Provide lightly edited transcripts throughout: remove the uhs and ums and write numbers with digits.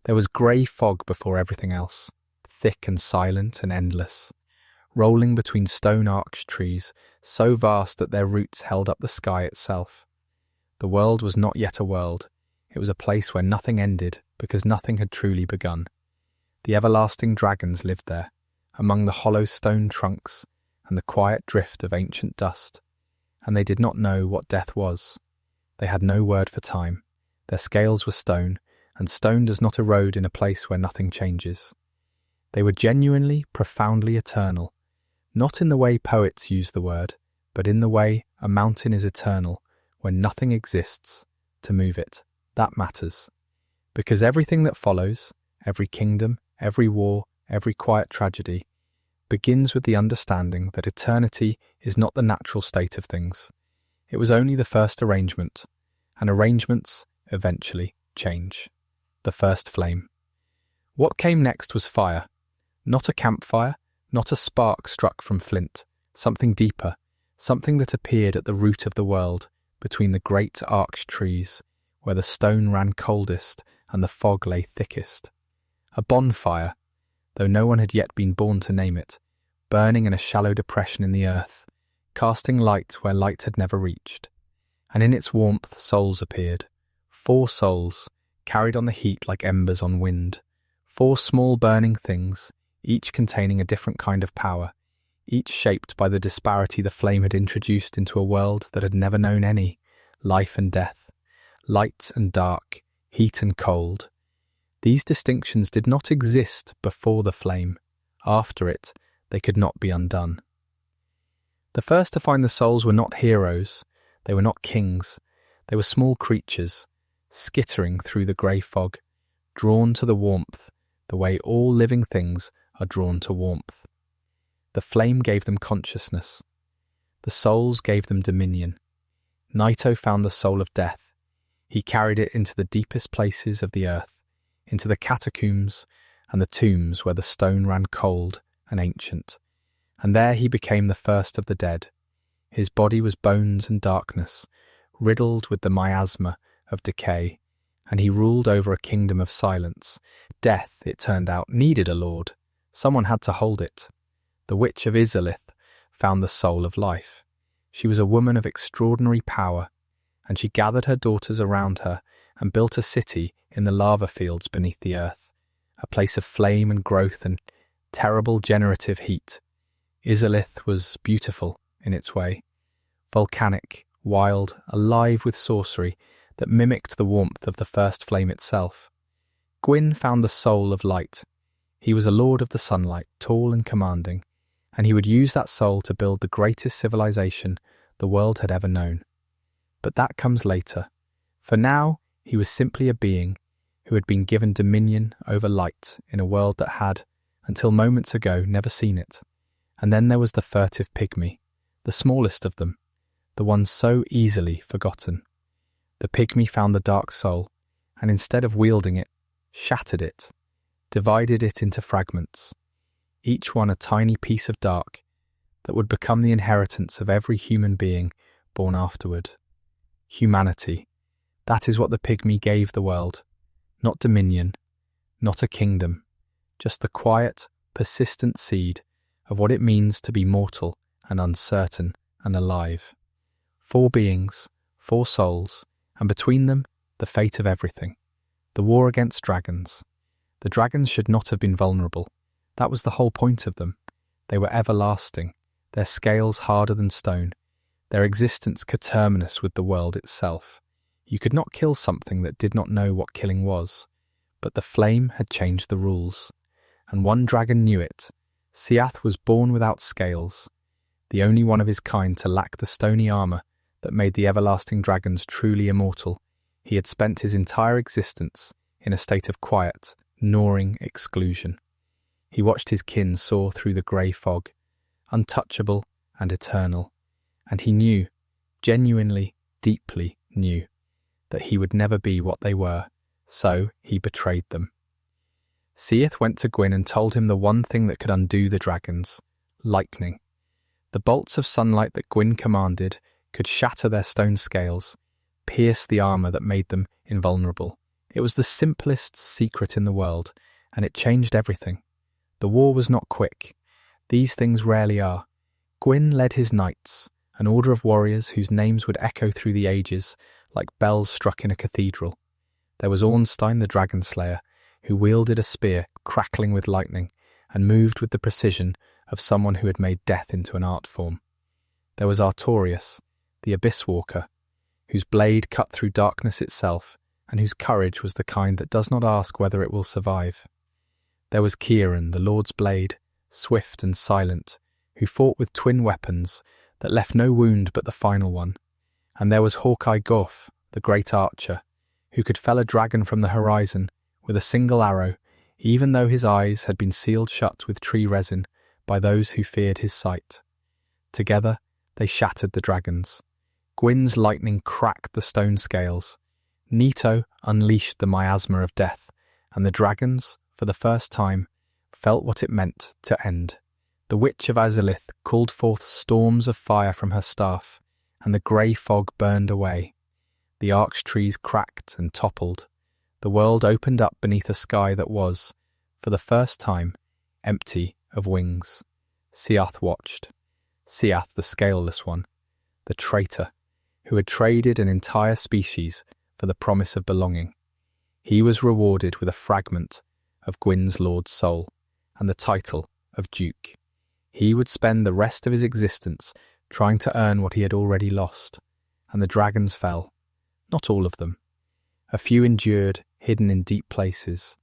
There was grey fog before everything else, thick and silent and endless, rolling between stone arch trees so vast that their roots held up the sky itself. The world was not yet a world. It was a place where nothing ended because nothing had truly begun. The everlasting dragons lived there, among the hollow stone trunks and the quiet drift of ancient dust, and they did not know what death was. They had no word for time. Their scales were stone, and stone does not erode in a place where nothing changes. They were genuinely, profoundly eternal, not in the way poets use the word, but in the way a mountain is eternal when nothing exists to move it. That matters. Because everything that follows, every kingdom, every war, every quiet tragedy, begins with the understanding that eternity is not the natural state of things. It was only the first arrangement, and arrangements eventually change. The first flame. What came next was fire. Not a campfire, not a spark struck from flint, something deeper, something that appeared at the root of the world, between the great arch trees, where the stone ran coldest and the fog lay thickest. A bonfire, though no one had yet been born to name it, burning in a shallow depression in the earth, casting light where light had never reached. And in its warmth souls appeared. 4 souls, carried on the heat like embers on wind. 4 small burning things, each containing a different kind of power, each shaped by the disparity the flame had introduced into a world that had never known any, life and death, light and dark, heat and cold. These distinctions did not exist before the flame. After it, they could not be undone. The first to find the souls were not heroes, they were not kings, they were small creatures, skittering through the grey fog, drawn to the warmth, the way all living things are drawn to warmth. The flame gave them consciousness. The souls gave them dominion. Naito found the soul of death. He carried it into the deepest places of the earth, into the catacombs and the tombs where the stone ran cold and ancient. And there he became the first of the dead. His body was bones and darkness, riddled with the miasma of decay, and he ruled over a kingdom of silence. Death, it turned out, needed a lord. Someone had to hold it. The witch of Izalith found the soul of life. She was a woman of extraordinary power, and she gathered her daughters around her and built a city in the lava fields beneath the earth, a place of flame and growth and terrible generative heat. Izalith was beautiful in its way, volcanic, wild, alive with sorcery that mimicked the warmth of the first flame itself. Gwyn found the soul of light. He was a lord of the sunlight, tall and commanding, and he would use that soul to build the greatest civilization the world had ever known. But that comes later. For now, he was simply a being who had been given dominion over light in a world that had, until moments ago, never seen it. And then there was the furtive pygmy, the smallest of them, the one so easily forgotten. The pygmy found the dark soul, and instead of wielding it, shattered it, divided it into fragments, each one a tiny piece of dark that would become the inheritance of every human being born afterward. Humanity, that is what the pygmy gave the world. Not dominion, not a kingdom, just the quiet, persistent seed of what it means to be mortal and uncertain and alive. 4 beings, 4 souls, and between them, the fate of everything. The war against dragons. The dragons should not have been vulnerable. That was the whole point of them. They were everlasting, their scales harder than stone, their existence coterminous with the world itself. You could not kill something that did not know what killing was. But the flame had changed the rules, and one dragon knew it. Seath was born without scales, the only one of his kind to lack the stony armour that made the everlasting dragons truly immortal. He had spent his entire existence in a state of quiet, gnawing exclusion. He watched his kin soar through the grey fog, untouchable and eternal, and he knew, genuinely, deeply knew, that he would never be what they were, so he betrayed them. Seath went to Gwyn and told him the one thing that could undo the dragons: lightning. The bolts of sunlight that Gwyn commanded could shatter their stone scales, pierce the armour that made them invulnerable, It was the simplest secret in the world, and it changed everything. The war was not quick. These things rarely are. Gwyn led his knights, an order of warriors whose names would echo through the ages like bells struck in a cathedral. There was Ornstein the Dragon Slayer, who wielded a spear crackling with lightning and moved with the precision of someone who had made death into an art form. There was Artorius, the Abyss Walker, whose blade cut through darkness itself and whose courage was the kind that does not ask whether it will survive. There was Kieran, the Lord's Blade, swift and silent, who fought with twin weapons that left no wound but the final one. And there was Hawkeye Goff, the great archer, who could fell a dragon from the horizon with a single arrow, even though his eyes had been sealed shut with tree resin by those who feared his sight. Together, they shattered the dragons. Gwyn's lightning cracked the stone scales. Nito unleashed the miasma of death, and the dragons, for the first time, felt what it meant to end. The Witch of Azalith called forth storms of fire from her staff, and the grey fog burned away. The arch trees cracked and toppled. The world opened up beneath a sky that was, for the first time, empty of wings. Seath watched. Seath, the scaleless one, the traitor, who had traded an entire species for the promise of belonging. He was rewarded with a fragment of Gwyn's lord's soul and the title of Duke. He would spend the rest of his existence trying to earn what he had already lost, and the dragons fell. Not all of them. A few endured, hidden in deep places,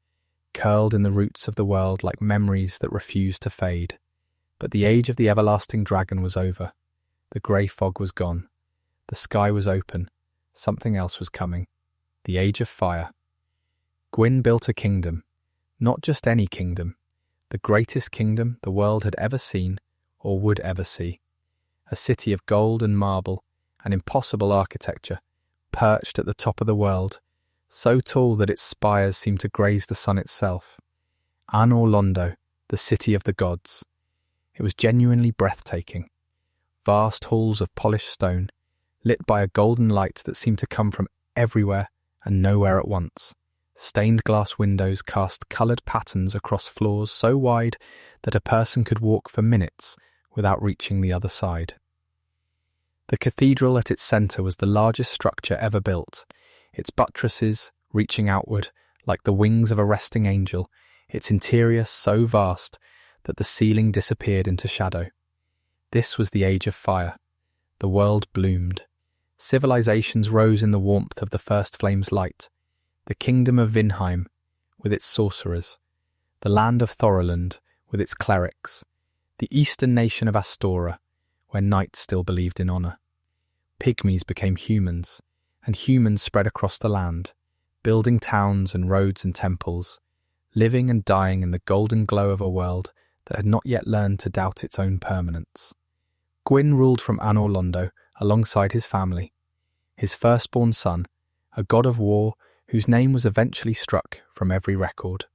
curled in the roots of the world like memories that refused to fade. But the age of the everlasting dragon was over. The grey fog was gone. The sky was open. Something else was coming. The age of fire. Gwyn built a kingdom. Not just any kingdom. The greatest kingdom the world had ever seen or would ever see. A city of gold and marble, an impossible architecture, perched at the top of the world, so tall that its spires seemed to graze the sun itself. Anor Londo, the city of the gods. It was genuinely breathtaking. Vast halls of polished stone, lit by a golden light that seemed to come from everywhere and nowhere at once. Stained glass windows cast coloured patterns across floors so wide that a person could walk for minutes without reaching the other side. The cathedral at its centre was the largest structure ever built, its buttresses reaching outward like the wings of a resting angel, its interior so vast that the ceiling disappeared into shadow. This was the age of fire. The world bloomed. Civilizations rose in the warmth of the first flame's light. The kingdom of Vinheim, with its sorcerers. The land of Thorolund, with its clerics. The eastern nation of Astora, where knights still believed in honour. Pygmies became humans, and humans spread across the land, building towns and roads and temples, living and dying in the golden glow of a world that had not yet learned to doubt its own permanence. Gwyn ruled from Anor Londo alongside his family. His firstborn son, a god of war whose name was eventually struck from every record.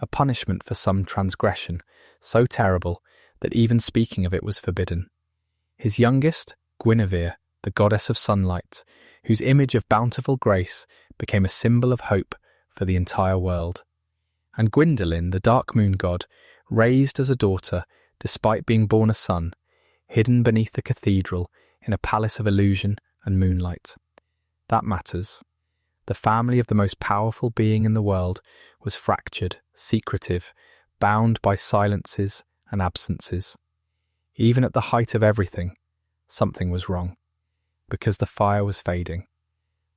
A punishment for some transgression so terrible that even speaking of it was forbidden. His youngest, Guinevere, the goddess of sunlight, whose image of bountiful grace became a symbol of hope for the entire world. And Gwyndolin, the dark moon god, raised as a daughter despite being born a son, hidden beneath the cathedral in a palace of illusion and moonlight. That matters. The family of the most powerful being in the world was fractured, secretive, bound by silences and absences. Even at the height of everything, something was wrong, because the fire was fading.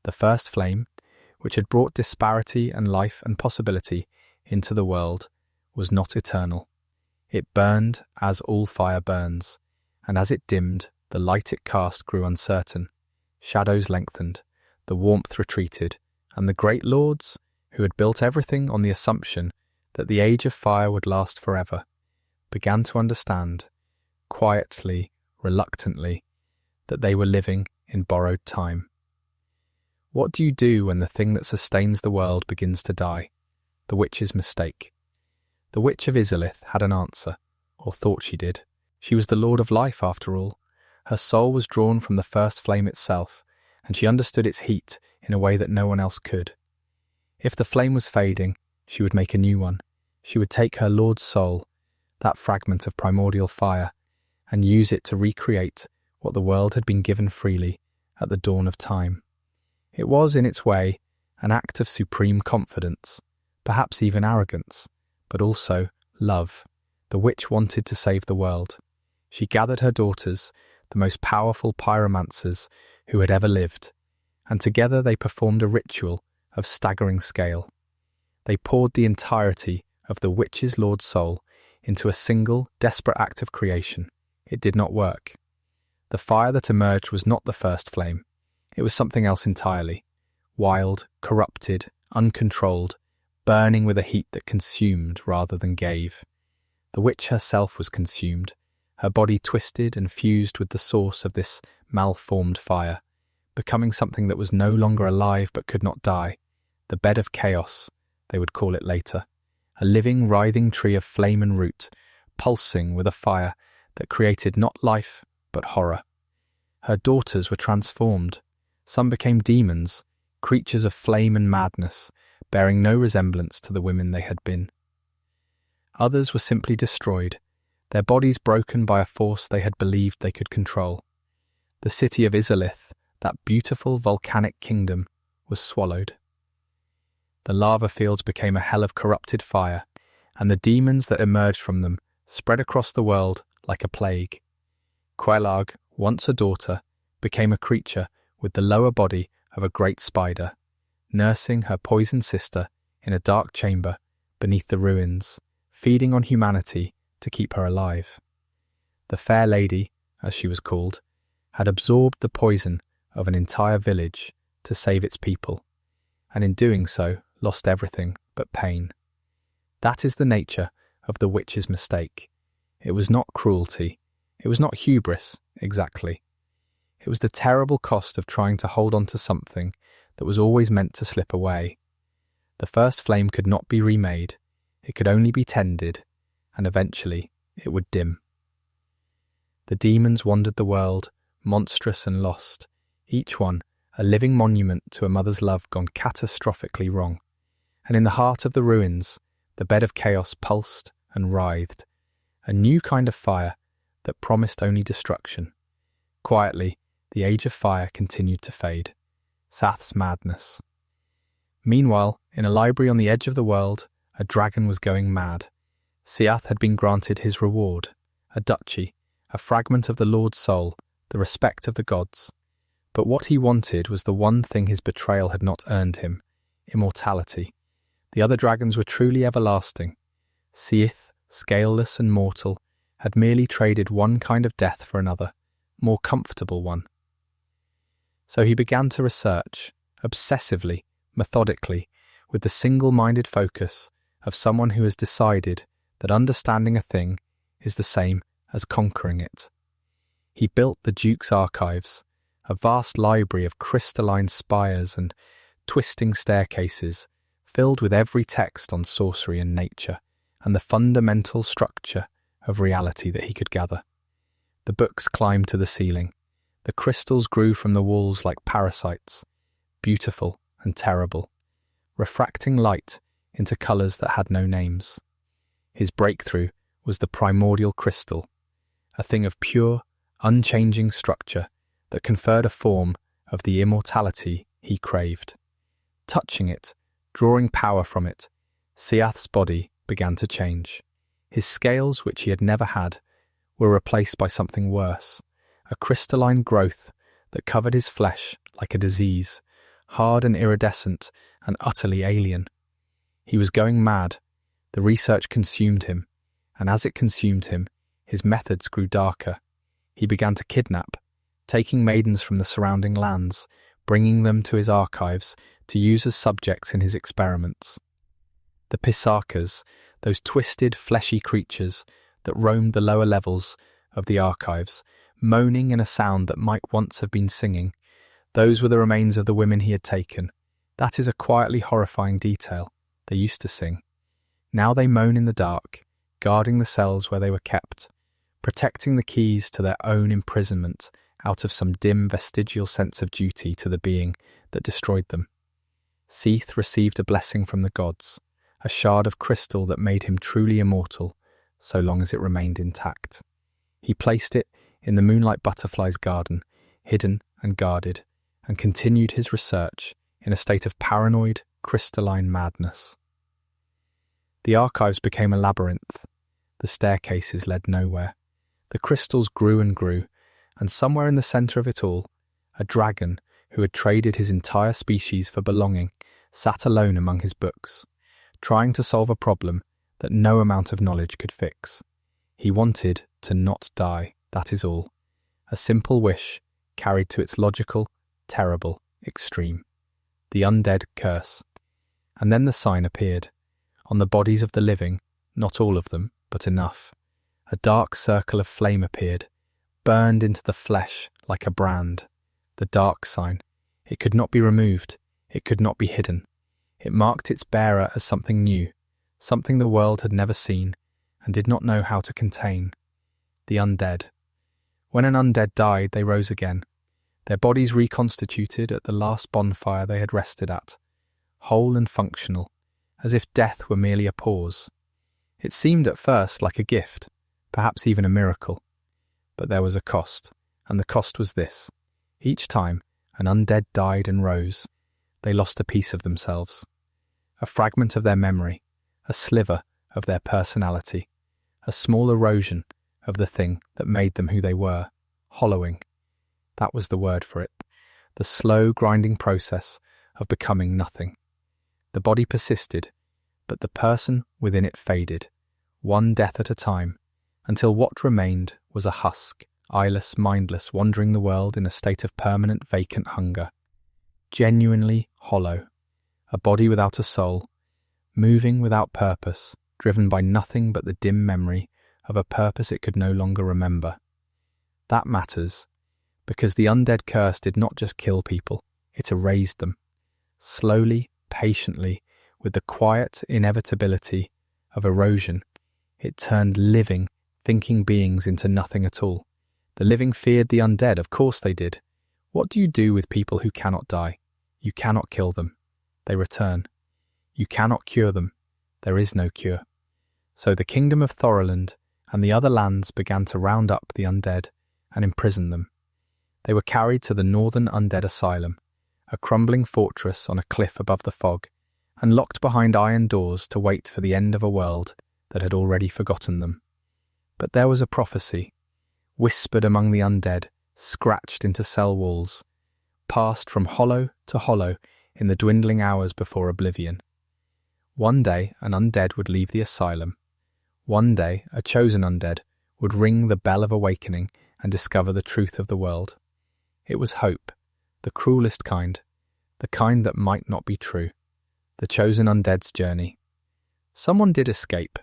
The first flame, which had brought disparity and life and possibility into the world, was not eternal. It burned as all fire burns, and as it dimmed, the light it cast grew uncertain. Shadows lengthened, the warmth retreated, and the great lords, who had built everything on the assumption that the age of fire would last forever, began to understand, quietly, reluctantly, that they were living in borrowed time. What do you do when the thing that sustains the world begins to die? The witch's mistake. The Witch of Izalith had an answer, or thought she did. She was the Lord of Life, after all. Her soul was drawn from the first flame itself, and she understood its heat in a way that no one else could. If the flame was fading, she would make a new one. She would take her Lord's soul, that fragment of primordial fire, and use it to recreate what the world had been given freely at the dawn of time. It was, in its way, an act of supreme confidence, perhaps even arrogance, but also love. The witch wanted to save the world. She gathered her daughters, the most powerful pyromancers who had ever lived, and together they performed a ritual of staggering scale. They poured the entirety of the witch's Lord's soul into a single, desperate act of creation. It did not work. The fire that emerged was not the first flame. It was something else entirely. Wild, corrupted, uncontrolled, burning with a heat that consumed rather than gave. The witch herself was consumed, her body twisted and fused with the source of this malformed fire, becoming something that was no longer alive but could not die. The bed of chaos, they would call it later. A living, writhing tree of flame and root, pulsing with a fire that created not life but horror. Her daughters were transformed. Some became demons, creatures of flame and madness, bearing no resemblance to the women they had been. Others were simply destroyed, their bodies broken by a force they had believed they could control. The city of Izalith, that beautiful volcanic kingdom, was swallowed. The lava fields became a hell of corrupted fire, and the demons that emerged from them spread across the world like a plague. Quelag, once a daughter, became a creature with the lower body of a great spider, nursing her poisoned sister in a dark chamber beneath the ruins, feeding on humanity to keep her alive. The Fair Lady, as she was called, had absorbed the poison of an entire village to save its people, and in doing so lost everything but pain. That is the nature of the witch's mistake. It was not cruelty. It was not hubris, exactly. It was the terrible cost of trying to hold on to something that was always meant to slip away. The first flame could not be remade. It could only be tended, and eventually it would dim. The demons wandered the world, monstrous and lost, each one a living monument to a mother's love gone catastrophically wrong. And in the heart of the ruins, the bed of chaos pulsed and writhed, a new kind of fire that promised only destruction. Quietly, the age of fire continued to fade. Seath's madness. Meanwhile, in a library on the edge of the world, a dragon was going mad. Seath had been granted his reward, a duchy, a fragment of the Lord's soul, the respect of the gods. But what he wanted was the one thing his betrayal had not earned him, immortality. The other dragons were truly everlasting. Seath, scaleless and mortal, had merely traded one kind of death for another, more comfortable one. So he began to research, obsessively, methodically, with the single-minded focus of someone who has decided that understanding a thing is the same as conquering it. He built the Duke's Archives, a vast library of crystalline spires and twisting staircases, filled with every text on sorcery and nature, and the fundamental structure of reality that he could gather. The books climbed to the ceiling. The crystals grew from the walls like parasites, beautiful and terrible, refracting light into colours that had no names. His breakthrough was the primordial crystal, a thing of pure, unchanging structure that conferred a form of the immortality he craved. Touching it, drawing power from it, Seath's body began to change. His scales, which he had never had, were replaced by something worse, a crystalline growth that covered his flesh like a disease, hard and iridescent and utterly alien. He was going mad. The research consumed him, and as it consumed him, his methods grew darker. He began to kidnap, taking maidens from the surrounding lands, bringing them to his archives to use as subjects in his experiments. The Pisakas, those twisted, fleshy creatures that roamed the lower levels of the archives, moaning in a sound that might once have been singing, those were the remains of the women he had taken. That is a quietly horrifying detail. They used to sing. Now they moan in the dark, guarding the cells where they were kept, protecting the keys to their own imprisonment out of some dim vestigial sense of duty to the being that destroyed them. Seath received a blessing from the gods, a shard of crystal that made him truly immortal, so long as it remained intact. He placed it in the Moonlight Butterfly's garden, hidden and guarded, and continued his research in a state of paranoid, crystalline madness. The archives became a labyrinth. The staircases led nowhere. The crystals grew and grew, and somewhere in the centre of it all, a dragon who had traded his entire species for belonging sat alone among his books, trying to solve a problem that no amount of knowledge could fix. He wanted to not die, that is all. A simple wish carried to its logical, terrible extreme. The Undead Curse. And then the sign appeared. On the bodies of the living, not all of them, but enough. A dark circle of flame appeared, burned into the flesh like a brand. The dark sign. It could not be removed. It could not be hidden. It marked its bearer as something new, something the world had never seen and did not know how to contain. The undead. When an undead died, they rose again, their bodies reconstituted at the last bonfire they had rested at, whole and functional, as if death were merely a pause. It seemed at first like a gift, perhaps even a miracle. But there was a cost, and the cost was this. Each time an undead died and rose, they lost a piece of themselves, a fragment of their memory, a sliver of their personality, a small erosion of the thing that made them who they were, hollowing. That was the word for it, the slow grinding process of becoming nothing. The body persisted, but the person within it faded, one death at a time, until what remained was a husk, eyeless, mindless, wandering the world in a state of permanent vacant hunger. Genuinely hollow, a body without a soul, moving without purpose, driven by nothing but the dim memory of a purpose it could no longer remember. That matters, because the Undead Curse did not just kill people, it erased them. Slowly, patiently, with the quiet inevitability of erosion, it turned living, thinking beings into nothing at all. The living feared the undead, of course they did. What do you do with people who cannot die? You cannot kill them. They return. You cannot cure them. There is no cure. So the kingdom of Thorolund and the other lands began to round up the undead and imprison them. They were carried to the Northern Undead Asylum, a crumbling fortress on a cliff above the fog, and locked behind iron doors to wait for the end of a world that had already forgotten them. But there was a prophecy, whispered among the undead, scratched into cell walls, passed from hollow to hollow in the dwindling hours before oblivion. One day an undead would leave the asylum. One day a chosen undead would ring the bell of awakening and discover the truth of the world. It was hope, the cruelest kind, the kind that might not be true. The chosen undead's journey. Someone did escape,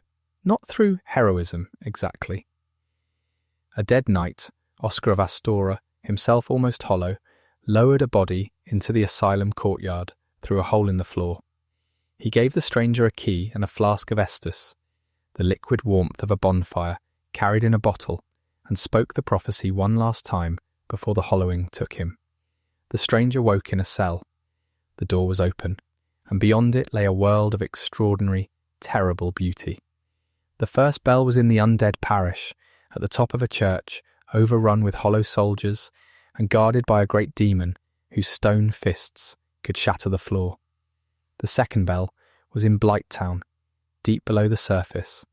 not through heroism exactly. A dead knight, Oscar of Astora, himself almost hollow, lowered a body into the asylum courtyard through a hole in the floor. He gave the stranger a key and a flask of Estus, the liquid warmth of a bonfire carried in a bottle, and spoke the prophecy one last time before the hollowing took him. The stranger woke in a cell. The door was open, and beyond it lay a world of extraordinary, terrible beauty. The first bell was in the undead parish, at the top of a church, overrun with hollow soldiers, and guarded by a great demon whose stone fists could shatter the floor. The second bell was in Blighttown, deep below the surface,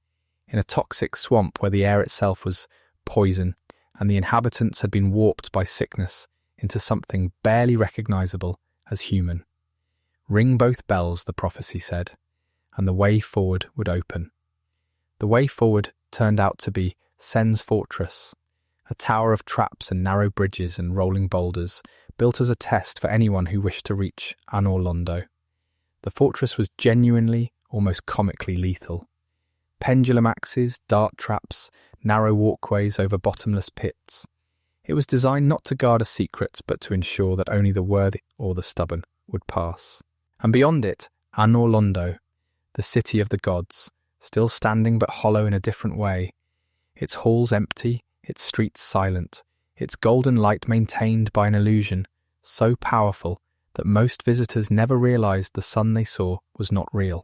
in a toxic swamp where the air itself was poison, and the inhabitants had been warped by sickness into something barely recognizable as human. Ring both bells, the prophecy said, and the way forward would open. The way forward turned out to be Sen's fortress, a tower of traps and narrow bridges and rolling boulders, built as a test for anyone who wished to reach Anor Londo. The fortress was genuinely, almost comically lethal. Pendulum axes, dart traps, narrow walkways over bottomless pits. It was designed not to guard a secret, but to ensure that only the worthy or the stubborn would pass. And beyond it, Anor Londo, the city of the gods, still standing but hollow in a different way, its halls empty, its streets silent, its golden light maintained by an illusion so powerful that most visitors never realized the sun they saw was not real.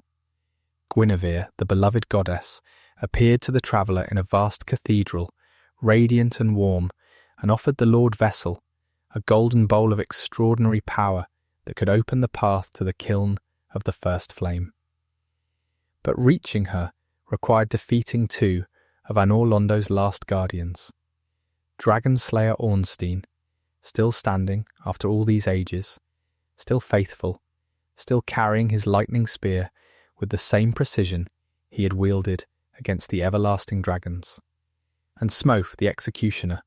Guinevere, the beloved goddess, appeared to the traveller in a vast cathedral, radiant and warm, and offered the Lord Vessel, a golden bowl of extraordinary power that could open the path to the kiln of the first flame. But reaching her required defeating two of Anor Londo's last guardians. Dragon Slayer Ornstein, still standing after all these ages, still faithful, still carrying his lightning spear with the same precision he had wielded against the everlasting dragons. And Smoth the Executioner,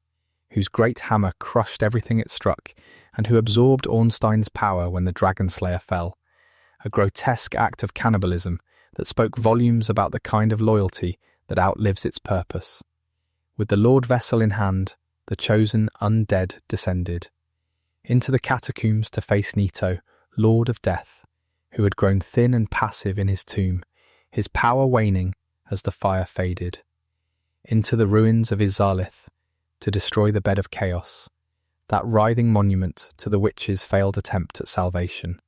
whose great hammer crushed everything it struck, and who absorbed Ornstein's power when the Dragon Slayer fell, a grotesque act of cannibalism that spoke volumes about the kind of loyalty that outlives its purpose. With the Lord Vessel in hand, the Chosen Undead descended into the catacombs to face Nito, Lord of Death, who had grown thin and passive in his tomb, his power waning as the fire faded. Into the ruins of Izalith to destroy the bed of chaos, that writhing monument to the witch's failed attempt at salvation.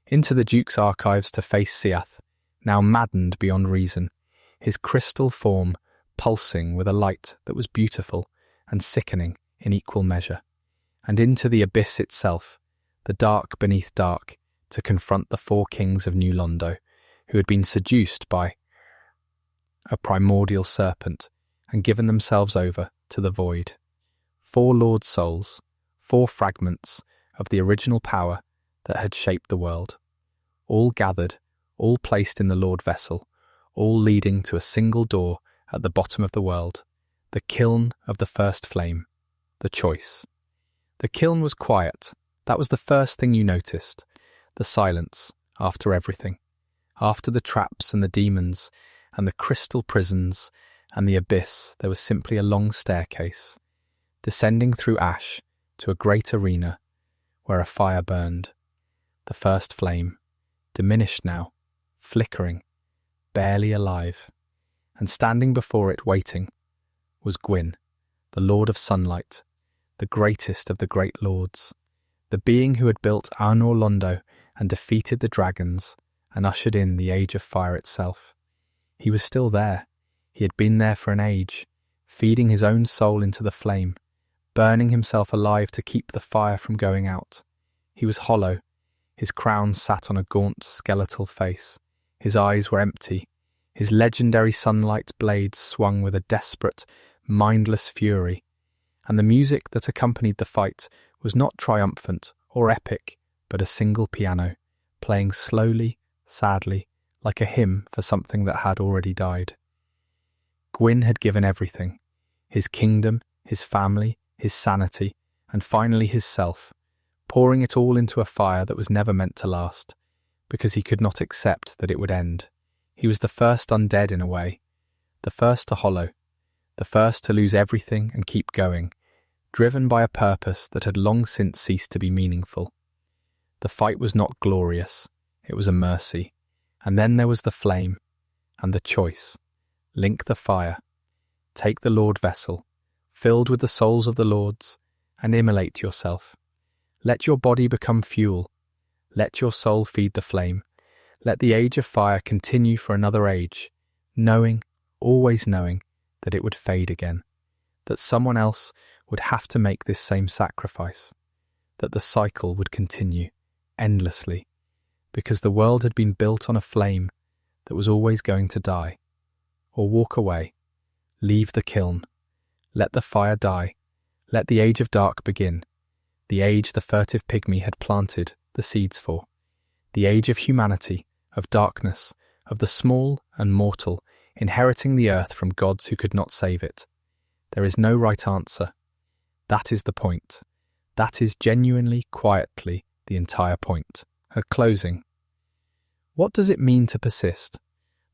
Into the Duke's archives to face Seath, now maddened beyond reason, his crystal form pulsing with a light that was beautiful and sickening in equal measure. And into the abyss itself, the dark beneath dark, to confront the four kings of New Londo, who had been seduced by a primordial serpent and given themselves over to the void. 4 Lord souls, 4 fragments of the original power that had shaped the world, all gathered, all placed in the Lord Vessel, all leading to a single door at the bottom of the world, the kiln of the first flame, the choice. The kiln was quiet. That was the first thing you noticed. The silence, after everything. After the traps and the demons, and the crystal prisons, and the abyss, there was simply a long staircase, descending through ash to a great arena where a fire burned. The first flame, diminished now, flickering, barely alive. And standing before it waiting was Gwyn, the Lord of Sunlight, the greatest of the great lords, the being who had built Anor Londo and defeated the dragons and ushered in the Age of Fire itself. He was still there. He had been there for an age, feeding his own soul into the flame, burning himself alive to keep the fire from going out. He was hollow. His crown sat on a gaunt, skeletal face. His eyes were empty. His legendary sunlight blades swung with a desperate, mindless fury. And the music that accompanied the fight was not triumphant or epic, but a single piano, playing slowly, sadly, like a hymn for something that had already died. Gwyn had given everything, his kingdom, his family, his sanity, and finally his self, pouring it all into a fire that was never meant to last, because he could not accept that it would end. He was the first undead in a way, the first to hollow, the first to lose everything and keep going, driven by a purpose that had long since ceased to be meaningful. The fight was not glorious, it was a mercy. And then there was the flame, and the choice. Link the fire. Take the Lord Vessel, filled with the souls of the lords, and immolate yourself. Let your body become fuel. Let your soul feed the flame. Let the Age of Fire continue for another age, knowing, always knowing, that it would fade again, that someone else would have to make this same sacrifice, that the cycle would continue, endlessly, because the world had been built on a flame that was always going to die, or walk away, leave the kiln, let the fire die, let the Age of Dark begin, the age the furtive pygmy had planted the seeds for, the age of humanity, of darkness, of the small and mortal, inheriting the earth from gods who could not save it. There is no right answer. That is the point. That is genuinely, quietly, the entire point. Her closing. What does it mean to persist?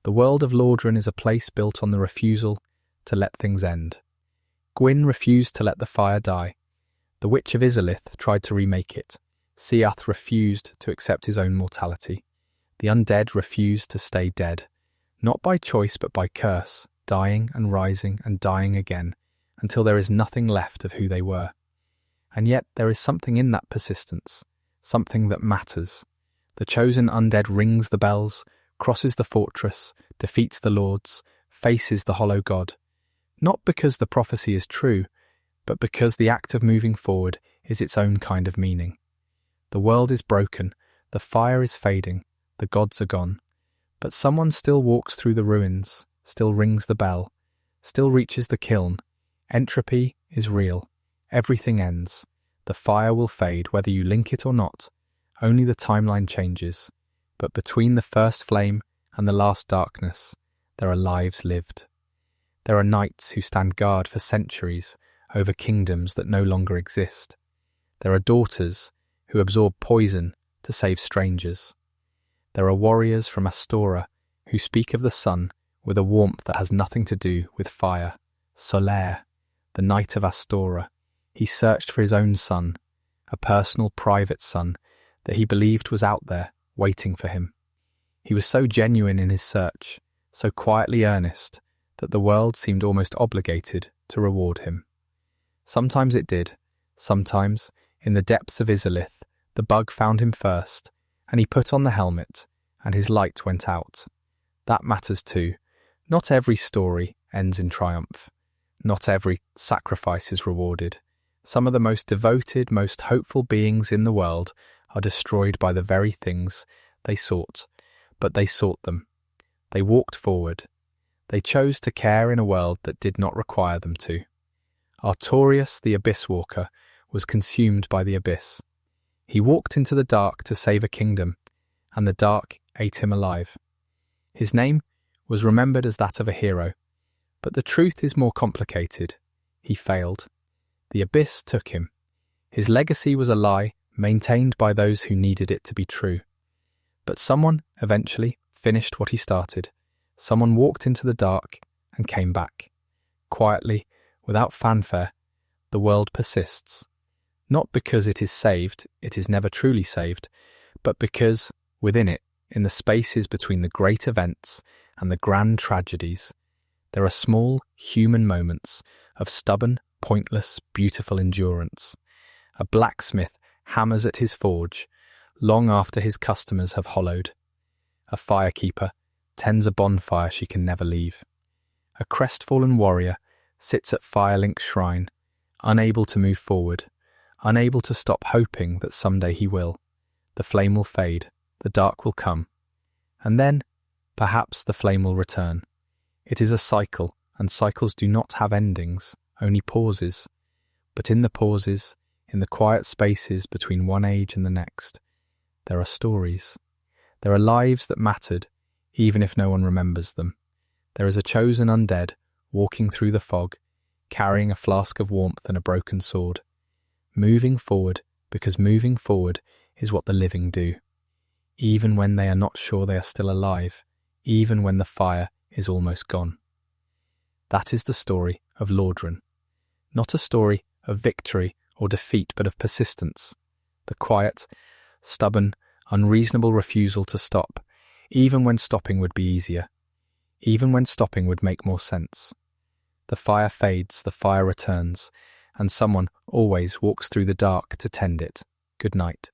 The world of Lordran is a place built on the refusal to let things end. Gwyn refused to let the fire die. The Witch of Izalith tried to remake it. Seath refused to accept his own mortality. The undead refused to stay dead, not by choice but by curse, dying and rising and dying again, until there is nothing left of who they were. And yet there is something in that persistence, something that matters. The chosen undead rings the bells, crosses the fortress, defeats the lords, faces the hollow god. Not because the prophecy is true, but because the act of moving forward is its own kind of meaning. The world is broken, the fire is fading, the gods are gone. But someone still walks through the ruins, still rings the bell, still reaches the kiln. Entropy is real. Everything ends. The fire will fade whether you link it or not. Only the timeline changes. But between the first flame and the last darkness, there are lives lived. There are knights who stand guard for centuries over kingdoms that no longer exist. There are daughters who absorb poison to save strangers. There are warriors from Astora who speak of the sun with a warmth that has nothing to do with fire. Solaire, the knight of Astora, he searched for his own sun, a personal, private sun that he believed was out there, waiting for him. He was so genuine in his search, so quietly earnest, that the world seemed almost obligated to reward him. Sometimes it did. Sometimes, in the depths of Izalith, the bug found him first, and he put on the helmet, and his light went out. That matters too. Not every story ends in triumph. Not every sacrifice is rewarded. Some of the most devoted, most hopeful beings in the world are destroyed by the very things they sought. But they sought them. They walked forward. They chose to care in a world that did not require them to. Artorius, the Abyss Walker, was consumed by the abyss. He walked into the dark to save a kingdom, and the dark ate him alive. His name was remembered as that of a hero, but the truth is more complicated. He failed. The abyss took him. His legacy was a lie maintained by those who needed it to be true. But someone, eventually, finished what he started. Someone walked into the dark and came back. Quietly, without fanfare, the world persists. Not because it is saved, it is never truly saved, but because, within it, in the spaces between the great events and the grand tragedies, there are small, human moments of stubborn, pointless, beautiful endurance. A blacksmith hammers at his forge, long after his customers have hollowed. A firekeeper tends a bonfire she can never leave. A crestfallen warrior sits at Firelink's shrine, unable to move forward, unable to stop hoping that someday he will. The flame will fade, the dark will come, and then, perhaps the flame will return. It is a cycle, and cycles do not have endings, only pauses. But in the pauses, in the quiet spaces between one age and the next, there are stories. There are lives that mattered, even if no one remembers them. There is a chosen undead walking through the fog, carrying a flask of warmth and a broken sword. Moving forward, because moving forward is what the living do. Even when they are not sure they are still alive, even when the fire is almost gone. That is the story of Lordran. Not a story of victory or defeat, but of persistence. The quiet, stubborn, unreasonable refusal to stop, even when stopping would be easier, even when stopping would make more sense. The fire fades, the fire returns, and someone always walks through the dark to tend it. Good night.